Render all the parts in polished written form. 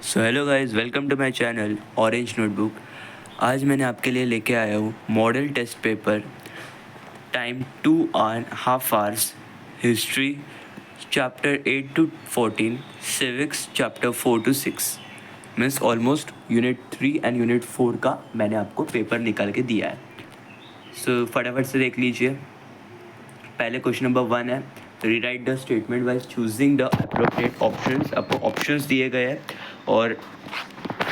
So hello guys, welcome to my channel orange notebook. आज मैंने आपके लिए लेके आया हूँ model test paper, time 2.5 hours, history chapter 8 to 14, civics chapter 4 to 6, means almost unit 3 and unit 4 का मैंने आपको पेपर निकाल के दिया है। सो फटाफट से देख लीजिए। पहले क्वेश्चन नंबर 1 है, rewrite the statement by choosing the appropriate options. आपको ऑप्शंस दिए गए हैं और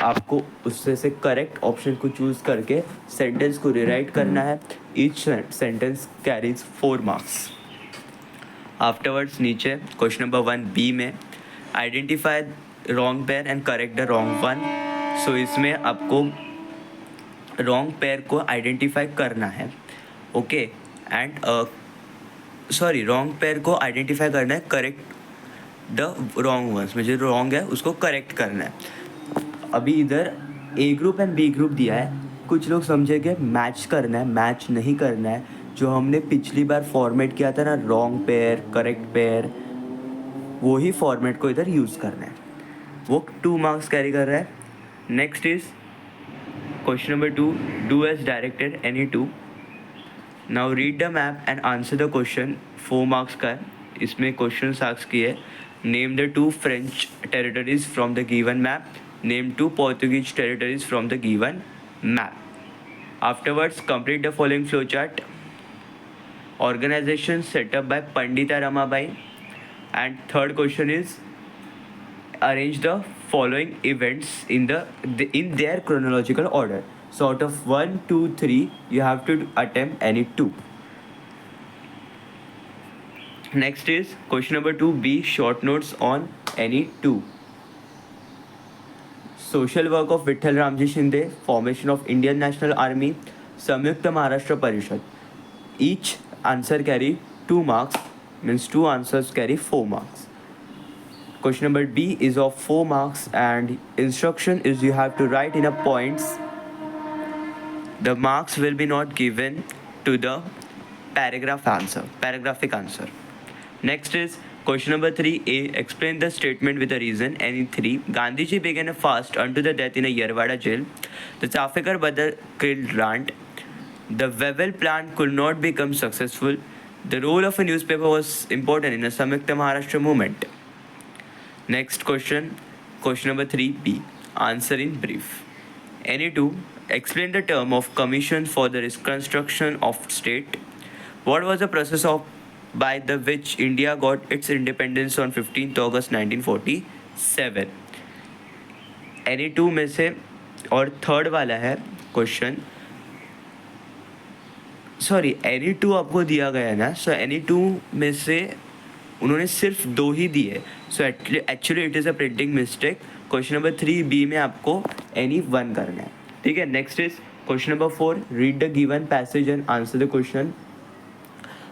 आपको उससे से करेक्ट ऑप्शन को चूज करके सेंटेंस को रीराइट करना है। Each sentence carries 4 marks. Afterwards नीचे क्वेश्चन नंबर 1 बी में identify wrong pair and correct the wrong one. So इसमें आपको रॉन्ग पेयर को आइडेंटिफाई करना है, okay, and sorry wrong pair को आइडेंटिफाई करना है, करेक्ट द रॉन्ग वंस में जो रॉन्ग है उसको करेक्ट करना है। अभी इधर ए ग्रुप एंड बी ग्रुप दिया है, कुछ लोग समझेंगे मैच करना है, मैच नहीं करना है। जो हमने पिछली बार फॉर्मेट किया था ना, रॉन्ग पेयर करेक्ट पेयर, वही फॉर्मेट को इधर यूज़ करना है। वो 2 मार्क्स कैरी कर रहा है। Next is question number 2, do as directed any two. Now read the map and answer the question. 4 marks का है। इसमें क्वेश्चन आस्क किए, name the 2 French territories from the given map, name 2 Portuguese territories from the given map. Afterwards, complete the following flowchart. Organization set up by Pandita Ramabai. And third question is, arrange the following events in their chronological order. So out of 1, 2, 3, you have to attempt any 2. Next is question number 2B, short notes on any 2. Social work of Vitthal Ramji Shinde, formation of Indian national army, संयुक्त महाराष्ट्र परिषद। Each answer carry 2 marks, means 2 answers carry 4 marks. Question number B is of 4 marks and instruction is you have to write in a points. The marks will be not given to the paragraphic answer. Next is question number 3A, explain the statement with a reason. Any 3. Gandhiji began a fast unto the death in a Yerwada jail. The Chafekar brother killed Rand. The Wewell plan could not become successful. The role of a newspaper was important in the Samyukta Maharashtra movement. Next question number 3B, answer in brief. Any 2, explain the term of commission for the reconstruction of state. What was the process of by the which India got its independence on 15th August 1947. Any 2 में से, और third वाला है question, sorry any 2 आपको दिया गया है ना, सो एनी 2 में से उन्होंने सिर्फ 2 ही दिए, so actually it is a printing mistake. Question number 3B में आपको एनी 1 करना है, ठीक है. Next is question number 4, read the given passage and answer the question.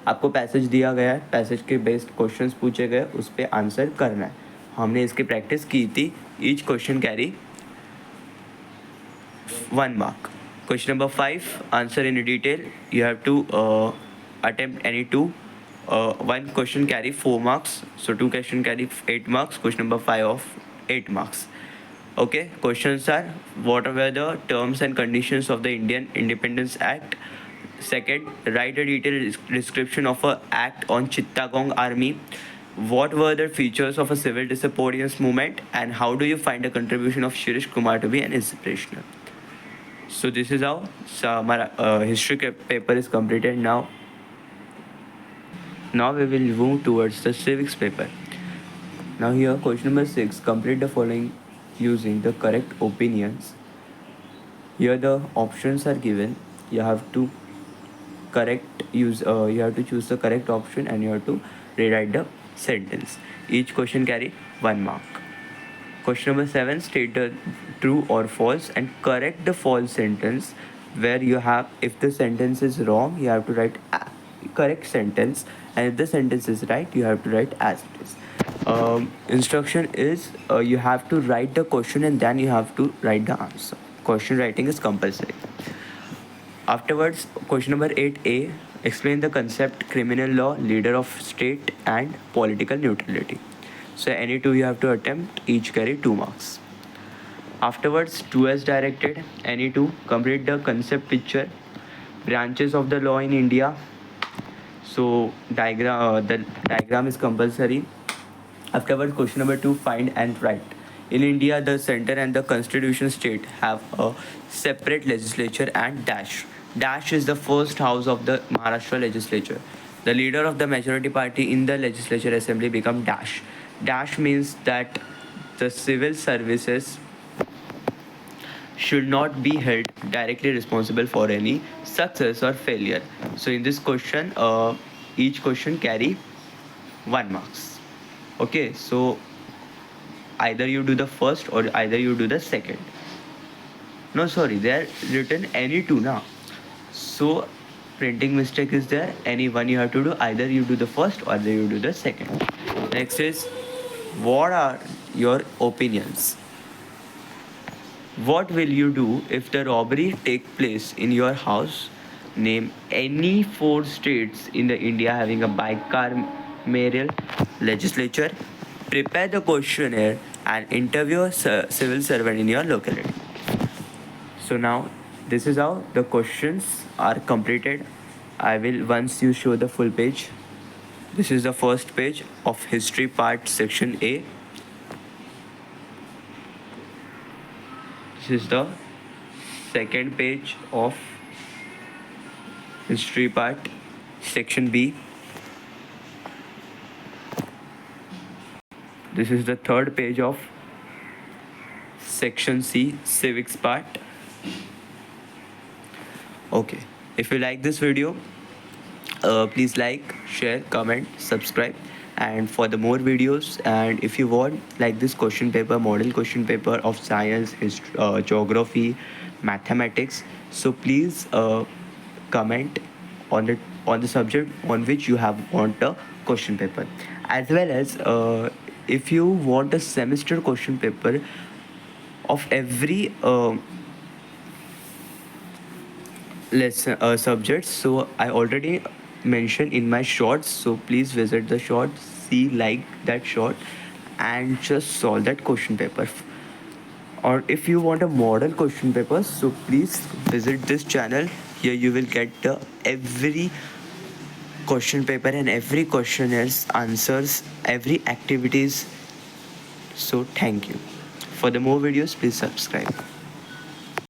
आपको पैसेज दिया गया है, पैसेज के बेस्ड क्वेश्चंस पूछे गए, उस पर आंसर करना है. हमने इसकी प्रैक्टिस की थी. Each question carry 1 mark. Question number 5, answer in detail. You have to attempt any 2. 1 question carry 4 marks, so 2 question carry 8 marks. Question number 5 of 8 marks. Okay, questions are, what were the terms and conditions of the Indian Independence Act? Second, write a detailed description of an act on Chittagong Army. What were the features of a civil disobedience movement, and how do you find the contribution of Shirish Kumar to be an inspirational? So this is how history paper is completed now. Now we will move towards the civics paper. Now here question number 6, complete the following using the correct opinions. Here the options are given. You have to you have to choose the correct option and you have to rewrite the sentence. Each question carry 1 mark. Question number 7, state the true or false and correct the false sentence. Where you have, if the sentence is wrong, you have to write correct sentence, and if the sentence is right, you have to write as it is. Instruction is you have to write the question and then you have to write the answer. Question writing is compulsory. Afterwards, question number 8A, explain the concept criminal law, leader of state and political neutrality. So any 2 you have to attempt, each carry 2 marks. Afterwards, 2S directed any two complete the concept picture, branches of the law in India. So the diagram is compulsory. Afterwards, question number 2, find and write. In India, the center and the constitution state have a separate legislature and dash. Dash is the first house of the Maharashtra legislature. The leader of the majority party in the legislature assembly become dash. Dash means that the civil services should not be held directly responsible for any success or failure. So in this question, each question carry 1 marks. Okay, so either you do the first or either you do the second. No, sorry, they are written any two now. So printing mistake is there. Any one you have to do. Either you do the first or either you do the second. Next is, what are your opinions? What will you do if the robbery take place in your house? Name any 4 states in the India having a bicameral legislature. Prepare the questionnaire and interview a civil servant in your locality. So now this is how the questions are completed. I will, once you show the full page. This is the first page of history part section A. This is the second page of history part section B. This is the third page of section C, civics part. Okay, if you like this video, please like, share, comment, subscribe, and for the more videos, and if you want like this question paper, model question paper of science, history, geography, mathematics, so please comment on the subject on which you have want a question paper, as well as if you want a semester question paper of every lesson subjects. So I already mentioned in my shorts, so please visit the short, see like that short, and just solve that question paper. Or if you want a model question paper, so please visit this channel. Here you will get every question paper and every questionnaires answers, every activities. So thank you. For the more videos, please subscribe.